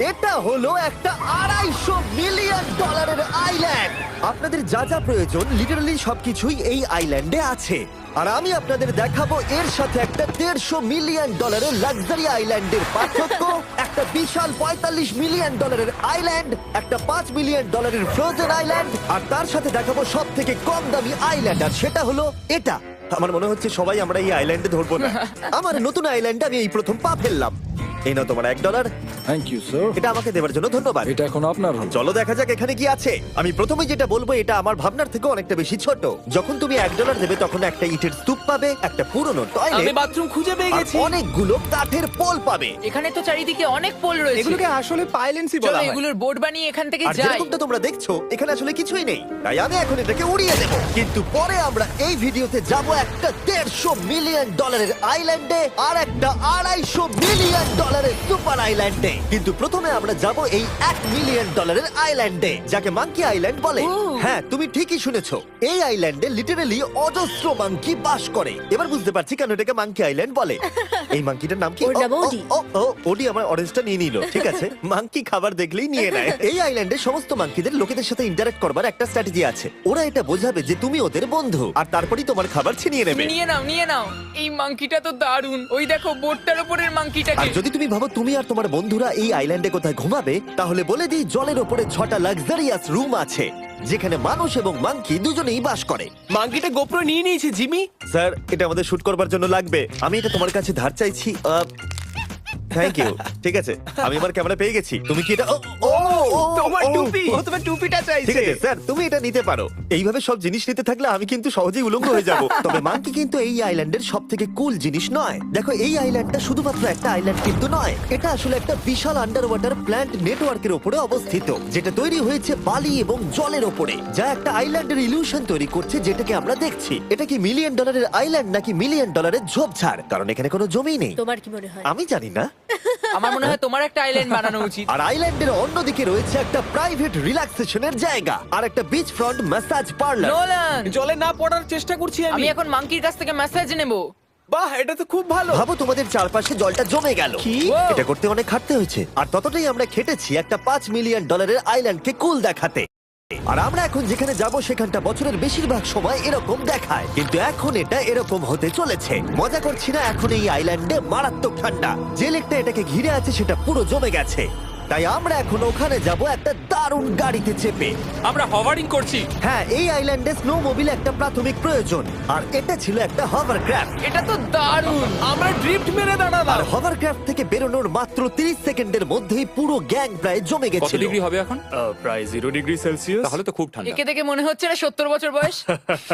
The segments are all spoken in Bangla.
এটা হলো একটা $250 মিলিয়ন আইল্যান্ড। আপনাদের যা যা প্রয়োজন লিটারালি সবকিছুই এই আইল্যান্ডে আছে। আর আমি আপনাদের দেখাবো এর সাথে একটা $150 মিলিয়ন লাক্সারি আইল্যান্ডের পার্থক্য, একটা বিশাল $45 মিলিয়ন আইল্যান্ড, একটা $5 মিলিয়ন ফ্রোজেন আইল্যান্ড, আর তার সাথে দেখাবো সব থেকে কম দামি আইল্যান্ড, আর সেটা হলো এটা। আমার মনে হচ্ছে সবাই আমরা এই আইল্যান্ডে ধরবো না। আমার নতুন আইল্যান্ডে আমি এই প্রথম পা ফেললাম। এই নাও তোমার $1। Thank you sir. এটা আমাকে দেওয়ার জন্য ধন্যবাদ। এটা এখন আপনার হল। চলো দেখা যাক এখানে কি আছে। আমি প্রথমে যেটা বলবো এটা আমার ভাবনার থেকে অনেকটা বেশি ছোট। যখন তুমি $1 দেবে তখন একটা ইটের স্তূপ পাবে, একটা পুরনো আমি টয়লেট, বাথরুম খুঁজে পেয়ে আর গেছি। অনেকগুলো কাঠের পোল পাবে। এখানে তো চারিদিকে অনেক পোল রয়েছে। এগুলোকে আসলে পাইলেন্সি চলো বলা হয়। এগুলোর বোর্ড বানিয়ে এখান থেকে আর যাই। যেরকমটা তোমরা দেখছো এখানে আসলে কিছুই নেই, তাই আমি এখন এটাকে উড়িয়ে দেবো। কিন্তু পরে আমরা এই ভিডিওতে যাব একটা $150 মিলিয়ন আইল্যান্ডে আর একটা $250 মিলিয়ন সুপার আইল্যান্ডে। কিন্তু প্রথমে আমরা যাব এই $1 মিলিয়ন আইল্যান্ডে, যাকে মাঙ্কি আইল্যান্ড বলে। হ্যাঁ, তুমি ঠিকই শুনেছো, এই আইল্যান্ডে লিটারালি অজস্র মাঙ্কি বাস করে। এবার বুঝতে পারছি কেন এটাকে মাঙ্কি আইল্যান্ড বলে। এই মাঙ্কিটার নাম কি? ওর নাম ওডি। ওডি আমার অরেঞ্জটা নিয়ে নিল। ঠিক আছে, মাঙ্কি খাবার দেখলেই নিয়ে নেয়। এই আইল্যান্ডে সমস্ত মাঙ্কিদের লোকেদের সাথে ইন্টারঅ্যাক্ট করবার একটা স্ট্র্যাটেজি আছে। ওরা এটা বোঝাবে যে তুমি ওদের বন্ধু, আর তারপরেই তোমার খাবার ছিনিয়ে নেবে। নিয়ে নাও নিয়ে নাও। এই মাংকিটা তো দারুণ। ওই দেখো বোর্ডটার উপরের আর মাংকিটাকে। যদি তুমি ভাবো তুমি আর তোমার বন্ধুরা এই আইল্যান্ডে কোথায় ঘুমাবে, তাহলে বলে দিই জলের ওপরে 6টা লাক্সারিয়াস রুম আছে, যেখানে মানুষ এবং মাঙ্কি দুজনেই বাস করে। মাঙ্কিটা গোপ্রো নিয়ে নিয়েছে জিমি। স্যার, এটা আমাদের শুট করবার জন্য লাগবে। আমি এটা তোমার কাছে ধার চাইছি। Thank you. ঠিক আছে, আমি আমার ক্যামেরা পেয়ে গেছি। তুমি কি এটা? তোমার টুপি। ও তোমার টুপিটা ঠিক চাইছে। আছে স্যার, তুমি এটা নিতে পারো। এইভাবে সব জিনিস নিতে থাকলে আমি কিন্তু সহজেই উলঙ্গ হয়ে যাব। তবে মাঙ্কি কিন্তু এই আইল্যান্ডের সব থেকে কুল জিনিস নয়। দেখো, এই আইল্যান্ডটা শুধুমাত্র একটা আইল্যান্ড কিন্তু নয়, এটা আসলে একটা বিশাল আন্ডার ওয়াটার প্ল্যান্ট নেটওয়ার্কের উপরে অবস্থিত, যেটা তৈরি হয়েছে বালি এবং জলের ওপরে, যা একটা আইল্যান্ডের ইলিউশন তৈরি করছে, যেটাকে আমরা দেখছি। এটা কি $1 মিলিয়ন আইল্যান্ড নাকি $1 মিলিয়ন ঝোপঝাড়? কারণ এখানে কোনো জমি নেই। তোমার কি মনে হয়? আমি জানি না। আমার মনে হয় তোমার একটা আইল্যান্ড বানানো উচিত। আর আইল্যান্ডের অন্যদিকে রয়েছে একটা প্রাইভেট রিল্যাক্সেশনের জায়গা আর একটা beach front massage parlour. Nolan, জলে না পড়ার চেষ্টা করছি আমি আমি। এখন মাংকির কাছ থেকে মেসেজ নেব। বাহ, এটা তো খুব ভালো। ভাবো তোমাদের চারপাশে জলটা জমে গেল। কি? এটা করতে অনেক খাটতে হয়েছে, আর ততটাই আমরা খেটেছি একটা $5 মিলিয়ন আইল্যান্ডকে কুল দেখাতে। আর আমরা এখন যেখানে যাব সেখানটা বছরের বেশিরভাগ সময় এরকম দেখায়, কিন্তু এখন এটা এরকম হতে চলেছে। মজা করছি না, এখন এই আইল্যান্ডে মারাত্মক ঠান্ডা। যে লেকটা এটাকে ঘিরে আছে সেটা পুরো জমে গেছে, তাই আমরা এখন ওখানে যাব একটা দারুণ গাড়িতে চেপে। আমরা হভারিং করছি। হ্যাঁ, এই আইল্যান্ডে স্নো মোবিল একটা প্রাথমিক প্রয়োজন, আর এটা ছিল একটা হভারক্রাফট। এটা তো দারুণ। আমরা ড্রিফট মেরে আর দাঁড়ালাম। হভারক্রাফট থেকে বেরোনোর মাত্র 30 সেকেন্ডের মধ্যেই পুরো গ্যাং প্রায় জমে কত গেছিল। ডিগ্রি হবে এখন? প্রায় 0°C। তাহলে তো খুব ঠান্ডা। একে দেখে মনে হচ্ছে না 70 বছর বয়স।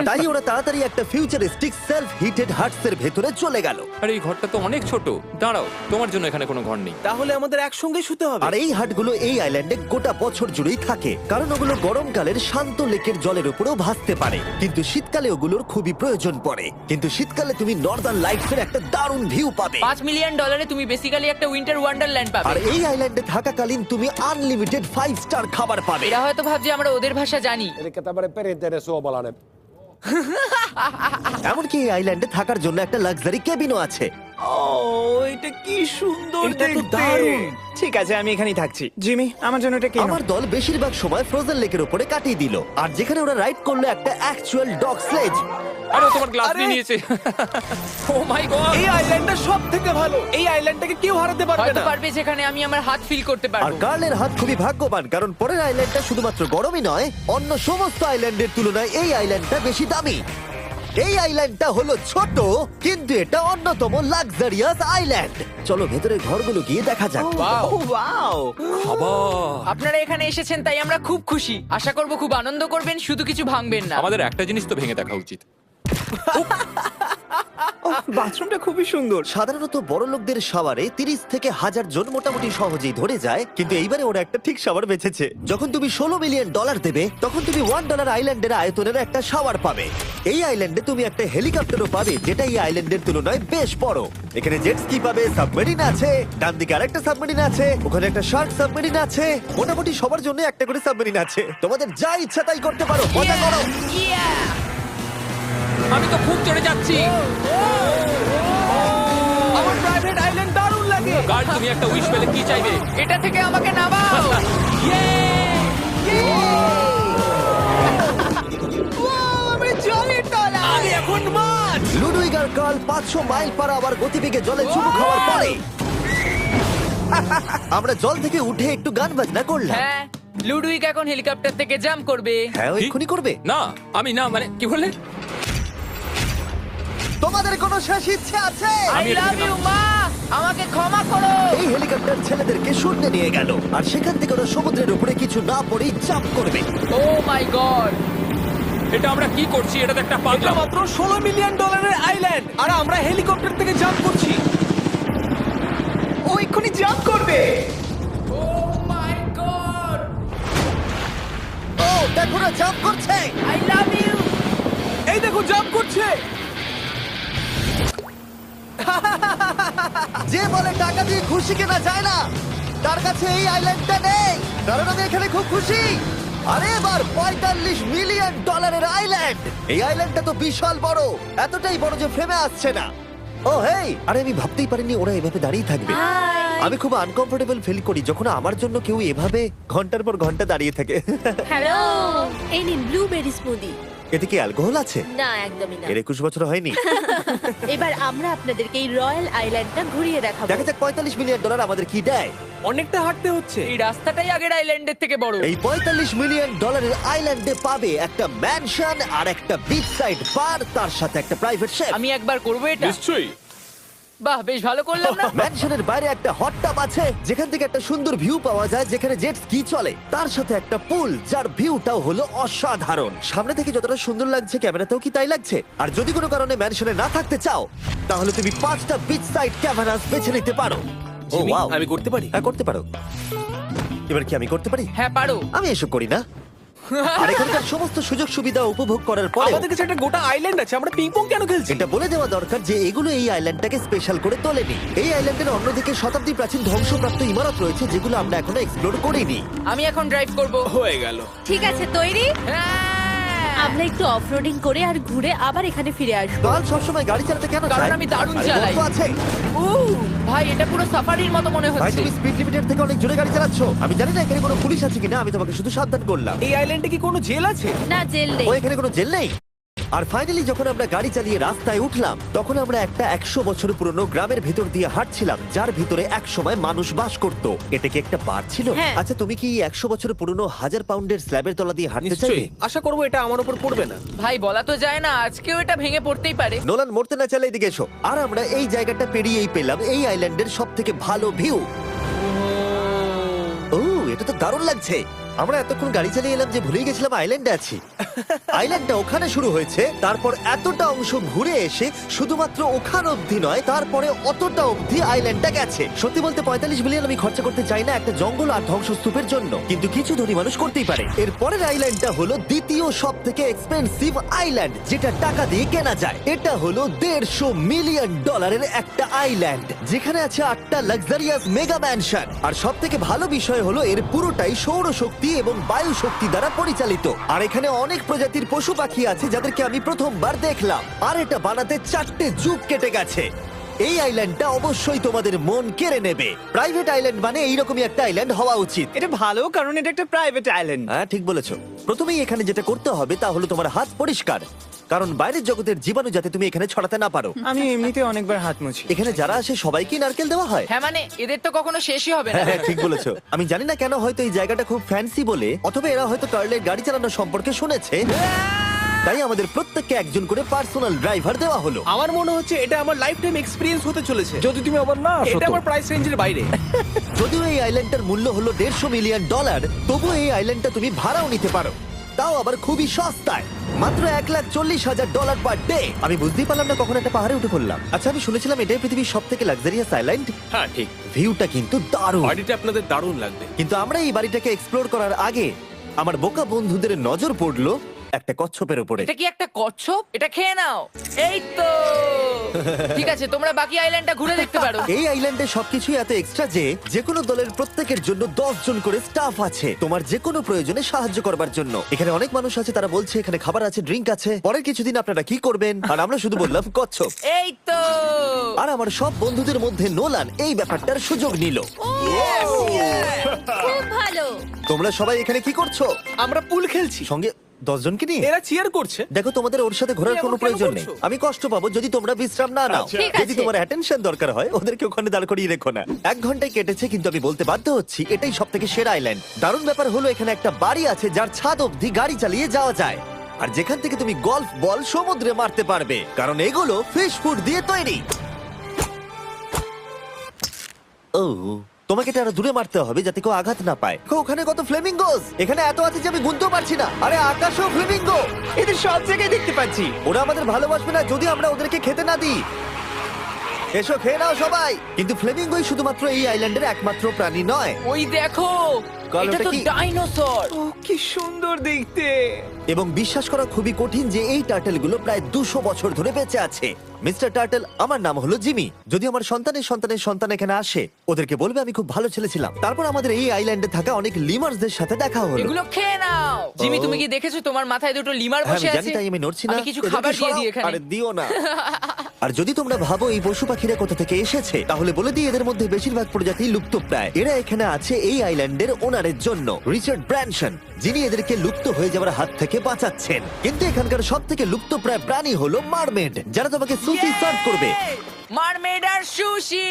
তাই ওরা তাড়াতাড়ি একটা ফিউচারিস্টিক সেলফ হিটেড হাটস এর ভেতরে চলে গেল। আরে এই ঘরটা তো অনেক ছোট। দাঁড়াও, তোমার জন্য এখানে কোনো ঘর নেই। তাহলে আমাদের একসঙ্গে শুতে হবে। আর এই হাটগুলো এই আইল্যান্ডে গোটা বছর জুড়েই থাকে, কারণ ওগুলো গরমকালের শান্ত লেকের জলের উপরেও ভাসতে পারে, কিন্তু শীতকালে ওগুলোর খুবই প্রয়োজন পড়ে। কিন্তু শীতকালে তুমি নর্দার্ন লাইটস এর একটা দারুণ ভিউ পাবে। $5 মিলিয়ন তুমি বেসিক্যালি একটা উইন্টার ওয়ান্ডারল্যান্ড আর পাবে। এই আইল্যান্ডে থাকাকালীন তুমি আনলিমিটেড 5 স্টার খাবার পাবে। এরা হয়তো ভাবছে আমরা ওদের ভাষা জানি। Eli tämmöinen perinteinen suomalainen. এমনকি এই আইল্যান্ডে থাকার জন্য একটা লাক্সারি কেবিনও আছে। ও, এটা কি সুন্দর এটা তো দেখতে। দারুণ। ঠিক আছে, আমি এখানেই থাকছি। জিমি, আমার জন্য এটা কেন? আমার দল বেশিরভাগ সময় ফ্রোজেন লেকের উপরে কাটিয়ে দিল, আর যেখানে ওরা রাইড করলো একটা অ্যাকচুয়াল ডগ স্লেজ। আরে তোমার গ্লাস আরে! নিয়ে নিয়েছে। ও মাই গড। এই আইল্যান্ডটা সব থেকে ভালো। এই আইল্যান্ডটাকে কেউ হারাতে পারবে হয়তো না। পারবে, যেখানে আমি আমার হাত ফিল করতে আর পারবো। কার্লের হাত খুবই ভাগ্যবান, কারণ পরের আইল্যান্ডটা শুধুমাত্র গরমই নয়, অন্য সমস্ত আইল্যান্ডের তুলনায় এই আইল্যান্ডটা বেশি দামি। এই আইল্যান্ডটা হলো ছোট, কিন্তু এটা অন্যতম লাক্সারিয়াস আইল্যান্ড। চলো ভেতরে ঘরগুলো গিয়ে দেখা যাক। Wow, wow. খাবার। আপনারা এখানে এসেছেন তাই আমরা খুব খুশি। আশা করব খুব আনন্দ করবেন, শুধু কিছু ভাঙবেন না। আমাদের একটা জিনিস তো ভেঙে দেখা উচিত। বাথরুমটা খুবই সুন্দর। সাধারণত বড় লোকদের শাওয়ারে 30 থেকে 1000 জন মোটামুটি সহজেই ধরে যায়, কিন্তু এইবারে ওরা একটা ঠিক শাওয়ার বেঁচেছে। যখন তুমি $16 মিলিয়ন দেবে, তখন তুমি $1 আইল্যান্ডের আয়তনের একটা শাওয়ার পাবে। এই আইল্যান্ডে তুমি একটা হেলিকপ্টারও পাবে, যেটা এই আইল্যান্ডের তুলনায় বেশ বড়। এখানে জেট স্কি পাবে, সাবমেরিন আছে, ডান দিকে আরেকটা সাবমেরিন আছে, ওখানে একটা শার্ক সাবমেরিন আছে। মোটামুটি সবার জন্য একটা করে সাবমেরিন আছে। তোমাদের যা ইচ্ছা তাই করতে পারো, মজা করো। আমি তো খুব চড়ে যাচ্ছি। আমার প্রাইভেট আইল্যান্ড দারুণ লাগে। গার্ড, তুমি একটা উইশ পেলে কি চাইবে? এটা থেকে আমাকে না সুপার কার্ল 500 মাইল পার আওয়ার গতিবেগে জলে চুমু খাওয়ার পরে আমরা জল থেকে উঠে একটু গান বাজনা করলাম। হ্যাঁ লুডুইক এখন হেলিকপ্টার থেকে জাম্প করবে। হ্যাঁ ও এক্ষুনি করবে। না আমি না, মানে কি বললে? তোমাদের কোনো শেষ ইচ্ছে আছে? আই লাভ ইউ মা, আমাকে ক্ষমা করো। এই হেলিকপ্টার ছেলেদেরকে শূন্যে নিয়ে গেল আর সেখান থেকে ওরা সমুদ্রের উপরে কিছু না পড়েই জাম্প করবে। ও মাই গড, এটা আমরা কি করছি? এটা তো একটা পাগলা। মাত্র $16 মিলিয়ন আইল্যান্ড, আর আমরা হেলিকপ্টার থেকে জাম্প করছি। ও এক্ষুনি জাম্প করবে। ও মাই গড, ও দেখো না জাম্প করছে। I love you. এই দেখো জাম্প করছে। যে বলে টাকা দিয়ে খুশি কেনা যায় না, তার কাছে এই আইল্যান্ডটা নেই। কারণ আমি এখানে খুব খুশি। আরে এবার $45 মিলিয়ন আইল্যান্ড। এই আইল্যান্ডটা তো বিশাল বড়, এতটাই বড় যে ফ্রেমে আসছে না। ও হেই, আরে আমি ভাবতেই পারিনি ওরা এভাবে দাঁড়িয়ে থাকবে। আমি খুব আনকমফোর্টেবল ফিল করি যখন আমার জন্য কেউ এভাবে ঘন্টার পর ঘন্টা দাঁড়িয়ে থাকে। হ্যালো, এই নিন ব্লুবেরি স্মুদি। এতে কি অ্যালকোহল আছে? না, একদমই না। এর 21 বছর হয়নি। এবার আমরা আপনাদেরকে এই রয়্যাল আইল্যান্ডটা ঘুরিয়ে দেখাবো। দেখা যাক $45 মিলিয়ন আমাদের কি দেয়। অনেকটা হাঁটতে হচ্ছে। এই রাস্তাটাই আগের আইল্যান্ডের থেকে বড়। এই $45 মিলিয়ন আইল্যান্ডে পাবে একটা ম্যানশন আর একটা বিচ সাইড বার, তার সাথে একটা প্রাইভেট শেফ। আমি একবার করবো এটা। নিশ্চয়ই। বাহ, বেশ ভালো করলাম না? ম্যানশনের বাইরে একটা হট টাব আছে যেখান থেকে একটা সুন্দর ভিউ পাওয়া যায়, যেখানে জেট স্কি চলে। তার সাথে একটা পুল যার ভিউটাও হলো অসাধারণ। সামনে থেকে যতটা সুন্দর লাগছে ক্যামেরাতেও কি তাই লাগছে। আর যদি কোনো কারণে ম্যানশনে না থাকতে চাও তাহলে তুমি 5টা বিচ সাইড ক্যামেরাস বেছে নিতে পারো। ও জিমি, ওয়াও, আমি করতে পারি? হ্যাঁ করতে পারো। এবার কি আমি করতে পারি? হ্যাঁ পারো। আমি এসব করি না। আর এখানকার সমস্ত সুযোগ সুবিধা উপভোগ করার পরে আমাদের কাছে একটা গোটা আইল্যান্ড আছে, আমরা পিং পং কেন খেলছি? এটা বলে দেওয়া দরকার যে এগুলো এই আইল্যান্ডটাকে স্পেশাল করে তোলেনি। এই আইল্যান্ডের অন্যদিকে শতাব্দী প্রাচীন ধ্বংসপ্রাপ্ত ইমারত রয়েছে যেগুলো আমরা এখনো এক্সপ্লোর করিনি। আমি এখন ড্রাইভ করবো। হয়ে গেল। ঠিক আছে, তৈরি? হ্যাঁ। আমরা একটু অফরোডিং করে আর ঘুরে আবার এখানে ফিরে আসবো। কাল সবসময় গাড়ি চালাতে কেন কারণ চায়? আমি দারুণ আরে চালাই। গল্প আছে। ভাই এটা পুরো সাফারির মতো মনে ভাই হচ্ছে। তুমি স্পিড লিমিটের থেকে অনেক জোরে গাড়ি চালাচ্ছ। আমি জানি না এখানে কোনো পুলিশ আছে কিনা, আমি তোমাকে শুধু সাবধান করলাম। এই আইল্যান্ডে কি কোনো জেল আছে? না, জেল নেই। ও এখানে কোনো জেল নেই। আর ফাইনালি যখন আমরা গাড়ি চালিয়ে রাস্তায় উঠলাম তখন আমরা একটা 100 বছর পুরনো গ্রামের ভিতর দিয়ে হাঁটছিলাম যার ভিতরে এক সময় মানুষ বাস করত। এটা কি একটা বার ছিল? হ্যাঁ। আচ্ছা তুমি কি 100 বছর পুরনো 1000 পাউন্ডের স্ল্যাবের তলা দিয়ে হাঁটতে চাইবে? নিশ্চয়ই। আশা করবো এটা আমার উপর পড়বে না। ভাই বলা তো যায় না, আজকেও এটা ভেঙে পড়তেই পারে। নোলান মরতে না চাইলে এদিকে এসো। আর আমরা এই জায়গাটা পেরিয়েই পেলাম এই আইল্যান্ডের সব থেকে ভালো ভিউ। ও এটা তো দারুণ লাগছে। আমরা এতক্ষণ গাড়ি চালিয়ে এলাম যে ভুলেই গেছিলাম আইল্যান্ডে আছি। আইল্যান্ডটা ওখানে শুরু হয়েছে, তারপর এতটা অংশ ঘুরে এসে শুধুমাত্র ওখান অবধি নয়, তারপরে অতটা অবধি আইল্যান্ডটা গেছে। সত্যি বলতে 45 মিলিয়ন আমি খরচা করতে চাই না একটা জঙ্গল আর ধ্বংসস্তূপের জন্য, কিন্তু কিছু ধনী মানুষ করতেই পারে। এর পরের আইল্যান্ডটা হলো দ্বিতীয় সব থেকে এক্সপেন্সিভ আইল্যান্ড, যেটা টাকা দিয়ে কেনা যায়। এটা হলো $150 মিলিয়ন একটা আইল্যান্ড যেখানে আছে 8টা লাক্সারিয়াস মেগা ম্যানশন। আর সব থেকে ভালো বিষয় হলো এর পুরোটাই সৌরশক্তি এবং বায়ু শক্তি দ্বারা পরিচালিত। আর এখানে অনেক প্রজাতির পশু পাখি আছে যাদেরকে আমি প্রথমবার দেখলাম। আর এটা বানাতে 4টে যুগ কেটে গেছে। এই আইল্যান্ডটা অবশ্যই তোমাদের মন কেড়ে নেবে। প্রাইভেট আইল্যান্ড মানে এইরকমই একটা আইল্যান্ড হওয়া উচিত। এটা ভালো, কারণ এটা একটা প্রাইভেট আইল্যান্ড। হ্যাঁ ঠিক বলেছো। প্রথমেই এখানে যেটা করতে হবে তা হলো তোমার হাত পরিষ্কার, কারণ বাইরের জগতের জীবাণু যাতে তুমি এখানে ছড়াতে না পারো। আমি এমনিতে অনেকবার হাত মুছি। এখানে যারা আসে সবাইকেই নারকেল দেওয়া হয়। হ্যাঁ মানে এদের তো কখনো শেষই হবে না। হ্যাঁ ঠিক বলেছো। আমি জানি না কেন, হয়তো এই জায়গাটা খুব ফ্যান্সি বলে, অথবা এরা হয়তো কার্লের গাড়ি চালানো সম্পর্কে শুনেছে, তাই আমাদের প্রত্যেককে একজন করে পার্সোনাল ড্রাইভার দেওয়া হলো। আমার মনে হচ্ছে এটা আমার লাইফ টাইম এক্সপিরিয়েন্স হতে চলেছে। যদি তুমি আবার না আসো এটা তো। আমার প্রাইস রেঞ্জের বাইরে। যদিও এই আইল্যান্ডটার মূল্য হলো $150 মিলিয়ন, তবুও এই আইল্যান্ডটা তুমি ভাড়াও নিতে পারো, তাও আবার খুবই সস্তায়, মাত্র $140,000 পার ডে। আমি বুঝতেই পারলাম না কখন একটা পাহাড়ে উঠে পড়লাম। আচ্ছা আমি শুনেছিলাম এটাই পৃথিবীর সব থেকে লাক্সারিয়াস আইল্যান্ড। হ্যাঁ ঠিক। ভিউটা কিন্তু দারুণ। বাড়িটা আপনাদের দারুণ লাগবে। কিন্তু আমরা এই বাড়িটাকে এক্সপ্লোর করার আগে আমার বোকা বন্ধুদের নজর পড়লো একটা কচ্ছপের উপরে। এটা কি একটা কচ্ছপ? এটা খেয়ে নাও। এই তো ঠিক আছে, তোমরা বাকি আইল্যান্ডটা ঘুরে দেখতে পারো। এই আইল্যান্ডে সবকিছুই এত এক্সট্রা যে যেকোনো দলের প্রত্যেকের জন্য 10 জন করে স্টাফ আছে তোমার যে কোনো প্রয়োজনে সাহায্য করবার জন্য। এখানে অনেক মানুষ আছে, তারা বলছে এখানে খাবার আছে, ড্রিঙ্ক আছে, পরের কিছুদিন আপনারা কি করবেন, আর আমরা শুধু বললাম কচ্ছপ। এই তো আর আমার সব বন্ধুদের মধ্যে নোলান এই ব্যাপারটার সুযোগ নিল। খুব ভালো। তোমরা সবাই এখানে কি করছো? আমরা পুল খেলছি। সঙ্গে 10 জনকে নিয়ে এরা চিয়ার করছে। দেখো, তোমাদের ওর সাথে ঘোরার তুমি কোনো এমন কেন প্রয়োজন নেই। করছো? আমি কষ্ট পাবো যদি তোমরা বিশ্রাম না নাও। ঠিক যদি আছে। তোমার অ্যাটেনশন দরকার হয় ওদেরকে ওখানে দাঁড় করিয়ে রেখো না। 1 ঘন্টায় কেটেছে, কিন্তু আমি বলতে বাধ্য হচ্ছি এটাই সব থেকে সেরা আইল্যান্ড। দারুণ ব্যাপার হলো এখানে একটা বাড়ি আছে যার ছাদ অবধি গাড়ি চালিয়ে যাওয়া যায়, আর যেখান থেকে তুমি গলফ বল সমুদ্রে মারতে পারবে, কারণ এগুলো ফিশ ফুড দিয়ে তৈরি। ও, তোমাকে এটা আরো দূরে মারতে হবে যাতে কেউ আঘাত না পায়। ওখানে কত ফ্লেমিঙ্গোস! এখানে এত আছে যে আমি গুনতেও পারছি না। আরে আকাশও ফ্লেমিঙ্গো! এদের সব জায়গায় দেখতে পাচ্ছি। ওরা আমাদের ভালোবাসবে না যদি আমরা ওদেরকে খেতে না দিই। এসো খেয়ে নাও সবাই। কিন্তু ফ্লেমিঙ্গোই শুধুমাত্র এই আইল্যান্ডের একমাত্র প্রাণী নয়। ওই দেখো, কাল এটা ওটা তো কি? ডাইনোসর। ও কি সুন্দর দেখতে। এবং বিশ্বাস করা খুবই কঠিন যে এই টার্টেলগুলো প্রায় 200 বছর ধরে বেঁচে আছে। মিস্টার টার্টেল, আমার নাম হলো জিমি। যদি আমার সন্তানের সন্তানের সন্তান এখানে আসে, ওদেরকে বলবে আমি খুব ভালো ছেলে ছিলাম। তারপর আমাদের এই আইল্যান্ডে থাকা অনেক লিমার্সদের সাথে দেখা হলো। এগুলো খেয়ে নাও। জিমি, তুমি কি দেখেছো তোমার মাথায় দুটো লিমার হ্যাঁ, বসে আমি জানি, আছে? তাই আমি নড়ছি না। আমি কিছু এদেরকে খাবার দিয়ে সরাও। দিই এখানে। আরে দিও না। আর যদি তোমরা ভাবো এই পশু পাখিরা কোথা থেকে এসেছে, তাহলে বলে দিই এদের মধ্যে বেশিরভাগ প্রজাতি লুপ্তপ্রায়। এরা এখানে আছে এই আইল্যান্ডের ওনারের জন্য, রিচার্ড ব্র্যানসন, যিনি এদেরকে লুপ্ত হয়ে যাওয়ার হাত থেকে বাঁচাচ্ছেন। কিন্তু এখানকার সব থেকে লুপ্তপ্রায় প্রাণী হলো মারমেড, যারা তোমাকে সুশি সার্ভ করবে। মারমেড আর সুশি।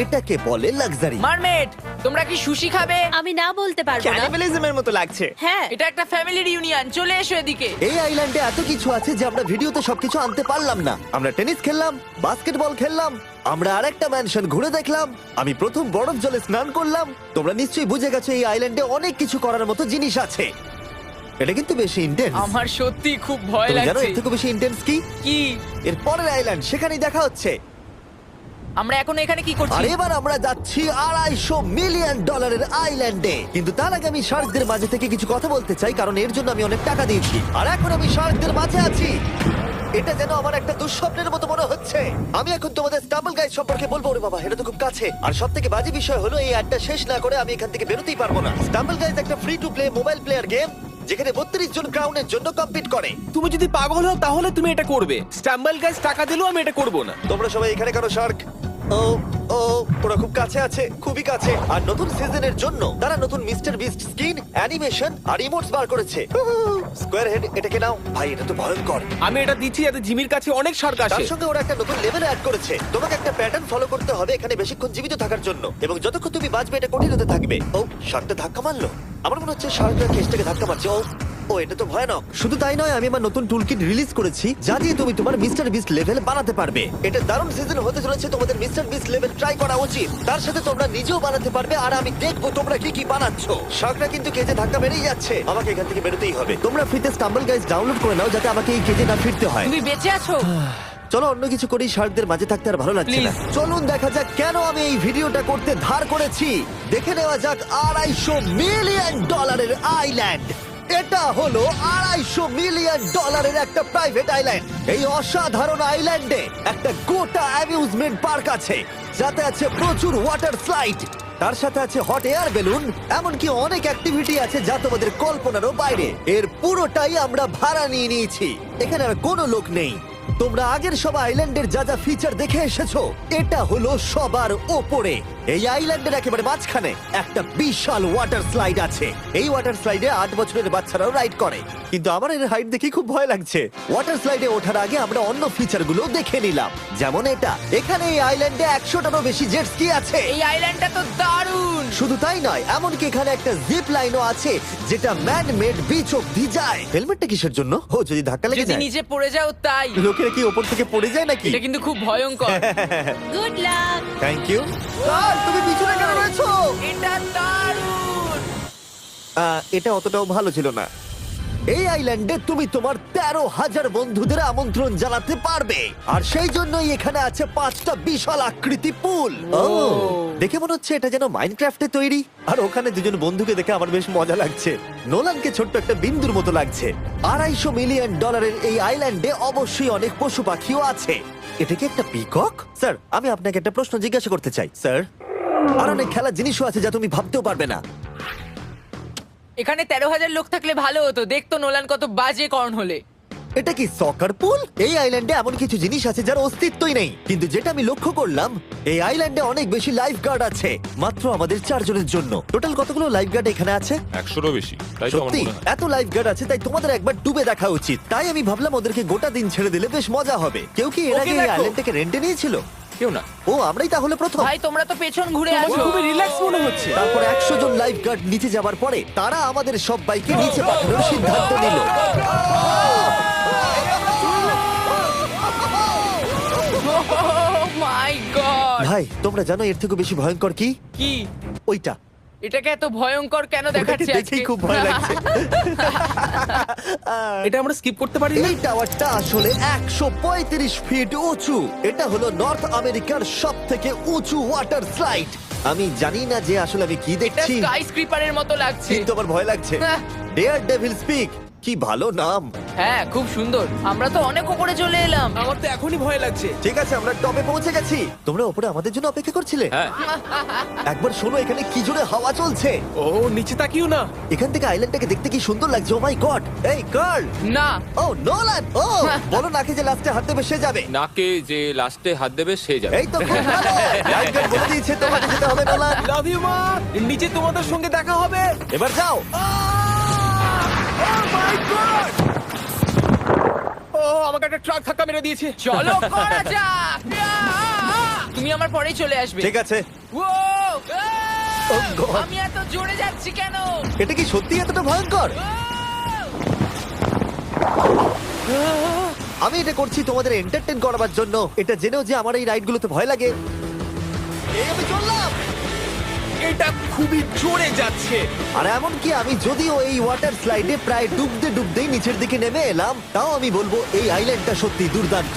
এটাকে বলে লাক্সারি। মারমেড, তোমরা কি সুশি খাবে? আমি না বলতে পারবো না। ক্যানিবালিজমের মতো লাগছে। হ্যাঁ, এটা একটা ফ্যামিলি রিউনিয়ন, চলে এসো এদিকে। এই আইল্যান্ডে এত কিছু আছে যে আমরা ভিডিওতে সবকিছু আনতে পারলাম না। আমরা টেনিস খেললাম, বাস্কেটবল খেললাম, আমরা আরেকটা ম্যানশন ঘুরে দেখলাম, আমি প্রথম বরফ জলে স্নান করলাম। তোমরা নিশ্চয়ই বুঝে গেছো এই আইল্যান্ডে অনেক কিছু করার মতো জিনিস আছে। এটা কিন্তু বেশি ইন্টেন্স। আমার সত্যি খুব ভয় তুমি জানো লাগছে। এর থেকে বেশি ইন্টেন্স কি? কি? এর পরের আইল্যান্ড, সেখানেই দেখা হচ্ছে। আমরা এখন এখানে কি আর করছি? এবার আমরা যাচ্ছি $250 মিলিয়ন আইল্যান্ডে। কিন্তু তার আগে আমি শার্কদের মাঝে থেকে কিছু কথা বলতে চাই, কারণ এর জন্য আমি অনেক টাকা দিয়েছি। আর এখন আমি শার্কদের মাঝে আছি। এটা যেন আমার একটা দুঃস্বপ্নের মতো মনে হচ্ছে। আমি এখন তোমাদের স্টাম্বল গাইড সম্পর্কে বলবো। ওরে বাবা, এটা তো খুব কাছে। আর সব থেকে বাজে বিষয় হলো এই অ্যাডটা শেষ না করে আমি এখান থেকে বেরোতেই পারবো না। স্টাম্বল গাইজ একটা free to play mobile player game, যেখানে 32 জন ক্রাউনের জন্য কম্পিট করে। তুমি যদি পাগল হও তাহলে তুমি এটা করবে। স্টাম্বল গাইজ টাকা দিলেও আমি এটা করব না। তোমরা সবাই এখানে কেন শার্ক? ও ও, ওরা খুব কাছে আছে, খুবই কাছে। আর নতুন সিজনের জন্য তারা নতুন মিস্টার বিস্ট স্কিন, অ্যানিমেশন আর ইমোটস বার করেছে। স্কোয়ার হেড, এটাকে নাও ভাই, এটা তো ভয়ঙ্কর। আমি এটা দিচ্ছি যাতে জিমির কাছে অনেক সার্ক তার আসে। সঙ্গে ওরা একটা নতুন লেভেল অ্যাড করেছে। তোমাকে একটা প্যাটার্ন ফলো করতে হবে এখানে বেশিক্ষণ জীবিত থাকার জন্য, এবং যতক্ষণ তুমি বাঁচবে এটা কঠিন হতে থাকবে। ও, শার্কটা ধাক্কা মারলো। আমার মনে হচ্ছে শার্কটা কেসটাকে ধাক্কা মারছে। ও ও, এটা তো ভয়ানক। শুধু তাই নয়, আমি আমার নতুন টুলকিট রিলিজ করেছি যা দিয়ে তুমি তোমার মিস্টার বিস্ট লেভেল বানাতে পারবে। এটা দারুণ সিজন হতে চলেছে, তোমাদের মিস্টার বিস্ট লেভেল ট্রাই করা উচিত। তার সাথে তোমরা নিজেও বানাতে পারবে, আর আমি দেখবো তোমরা কি কি বানাচ্ছ। শার্কটা কিন্তু কেজে ধাক্কা মেরেই যাচ্ছে, আমাকে এখান থেকে বেরোতেই হবে। তোমরা ফ্রিতে স্টাম্বল গাইজ ডাউনলোড করে নাও যাতে আমাকে এই কেজে না ফিরতে হয়। তুমি বেঁচে আছো? চলো অন্য কিছু করি, শার্কদের মাঝে থাকতে আর ভালো লাগছে না। চলুন দেখা যাক কেন আমি এই ভিডিওটা করতে ধার করেছি। দেখে নেওয়া যাক $250 মিলিয়ন আইল্যান্ড। এটা হলো $250 মিলিয়ন একটা প্রাইভেট আইল্যান্ড। এই অসাধারণ আইল্যান্ডে একটা গোটা অ্যামিউজমেন্ট পার্ক আছে, যাতে আছে প্রচুর ওয়াটার স্লাইড, তার সাথে আছে হট এয়ার বেলুন, এমনকি অনেক অ্যাক্টিভিটি আছে যা তোমাদের কল্পনারও বাইরে। এর পুরোটাই আমরা ভাড়া নিয়ে নিয়েছি। এখানে আর কোনো লোক নেই। তোমরা আগের সব আইল্যান্ডের যা যা ফিচার দেখে এসেছো, এটা হলো সবার ওপরে। এই আইল্যান্ডের একেবারে মাঝখানে একটা বিশাল ওয়াটার স্লাইড আছে। এই ওয়াটার স্লাইডে 8 বছরের বাচ্চারাও রাইড করে, কিন্তু আমার এর হাইট দেখে খুব ভয় লাগছে। ওয়াটার স্লাইডে ওঠার আগে আমরা অন্য ফিচারগুলো দেখে নিলাম, যেমন এটা। এখানে এই আইল্যান্ডে 100টারও বেশি জেট স্কি আছে। এই আইল্যান্ডটা তো দারুণ। শুধু তাই নয়, এমনকি এখানে একটা জিপ লাইনও আছে যেটা ম্যান মেড বিচ অব্দি যায়। হেলমেটটা কিসের জন্য? ও, যদি ধাক্কা লেগে যদি যায়। নিচে পড়ে যাও তাই। লোকেরা কি ওপর থেকে পড়ে যায় নাকি? এটা কিন্তু খুব ভয়ঙ্কর। Good luck. Thank you. তুমি পিছনে কেন রয়েছো? এটা দারুণ। এটা অতটাও ভালো ছিল না। এই আইল্যান্ডে তুমি তোমার 13,000 বন্ধুদের আমন্ত্রণ জানাতে পারবে, আর সেই জন্যই এখানে আছে 5টা বিশাল আকৃতি পুল। ও, দেখে মনে হচ্ছে এটা যেন মাইনক্রাফটে তৈরি। আর ওখানে দুজন বন্ধুকে দেখে আমার বেশ মজা লাগছে। নোলানকে ছোট্ট একটা বিন্দুর মতো লাগছে। $250 মিলিয়ন এই আইল্যান্ডে অবশ্যই অনেক পশু পাখিও আছে। এটা কি একটা পিকক? স্যার, আমি আপনাকে একটা প্রশ্ন জিজ্ঞাসা করতে চাই। স্যার, আর অনেক খেলার জিনিসও আছে যা তুমি ভাবতেও পারবে না। এখানে 13,000 লোক থাকলে ভালো হতো, দেখতো নোলান কত বাজে কর্ন হলে। এটা কি সকার পুল? এই আইল্যান্ডে এমন কিছু জিনিস আছে যার অস্তিত্বই নেই, কিন্তু যেটা আমি লক্ষ্য করলাম এই আইল্যান্ডে অনেক বেশি লাইফ গার্ড আছে, মাত্র আমাদের 4 জনের জন্য। টোটাল কতগুলো লাইফ গার্ড এখানে আছে? 100-এরও বেশি, তাই তো আমার সত্যি মনে হয়। এত লাইফ গার্ড আছে, তাই তোমাদের একবার ডুবে দেখা উচিত। তাই আমি ভাবলাম ওদেরকে গোটা দিন ছেড়ে দিলে বেশ মজা হবে। কেউ কি এর ওকে আগে এই দেখো। আইল্যান্ডটাকে রেন্টে নিয়েছিল? কেউ না। ও, আমরাই তাহলে প্রথম। ভাই তোমরা তো পেছন ঘুরে আমার আসো। খুবই রিল্যাক্স মনে হচ্ছে। তারপর 100 জন লাইফ গার্ড নিচে যাবার পরে তারা আমাদের সব বাইকে নিচে পাঠানোর সিদ্ধান্ত নিল। মাই গড, ভাই, তোমরা জানো এর থেকে বেশি ভয়ঙ্কর কি? কি ওইটা। এটাকে এত ভয়ঙ্কর কেন ওটাকে দেখাচ্ছে আজকে? দেখেই খুব ভয় লাগছে। এটা আমরা স্কিপ করতে পারি না? এই টাওয়ারটা আসলে 135 ফিট উঁচু। এটা হলো নর্থ আমেরিকার সব থেকে উঁচু ওয়াটার স্লাইড। আমি জানি না যে আসলে আমি কি এটা দেখছি, স্কাই স্ক্রিপারের মতো লাগছে। কিন্তু আমার ভয় লাগছে। হ্যাঁ। ডেয়ার ডেভিল স্পিক, কি ভালো নাম। হ্যাঁ, খুব সুন্দর। আমরা তো অনেক উপরে চলে এলাম। আমার তো এখনই ভয় লাগছে। ঠিক আছে, আমরা টপে পৌঁছে গেছি। তোমরা উপরে আমাদের জন্য অপেক্ষা করছিলে? হ্যাঁ, একবার শোনো, এখানে কি জোরে হাওয়া চলছে। ও নিচে তাকিও না। এখান থেকে আইল্যান্ডটাকে দেখতে কি সুন্দর লাগছে। ও মাই গড। এই কার্ল। না, ও নোলান। ও বলো নাকি যে লাস্টে হাত দেবে সে যাবে। নাকে যে লাস্টে হাত দেবে সে যাবে। এই তো খুব ভালো। লাইফগার্ড বলে দিয়েছে তোমাকে যেতে হবে নোলান। লাভ ইউ মা। নিচে তোমাদের সঙ্গে দেখা হবে। এবার যাও। ও আমাকে একটা ট্রাক ধাক্কা মেরে দিয়েছে। চলো করা যাক। তুমি আমার পরেই চলে আসবে। ঠিক আছে। ও, Oh God! আমি এত জোরে যাচ্ছি কেন? এটা কি সত্যি এতটা ভয়ঙ্কর? আমি এটা করছি তোমাদের এন্টারটেইন করার জন্য। এটা জেনেও যে আমার এই রাইডগুলোতে ভয় লাগে। এই আমি চললাম। এটা খুবই জোরে যাচ্ছে। আর এমনকি আমি যদিও এই ওয়াটার স্লাইডে প্রায় ডুবতে ডুবতেই নিচের দিকে নেমে এলাম, তাও আমি বলবো এই আইল্যান্ডটা সত্যি দুর্দান্ত।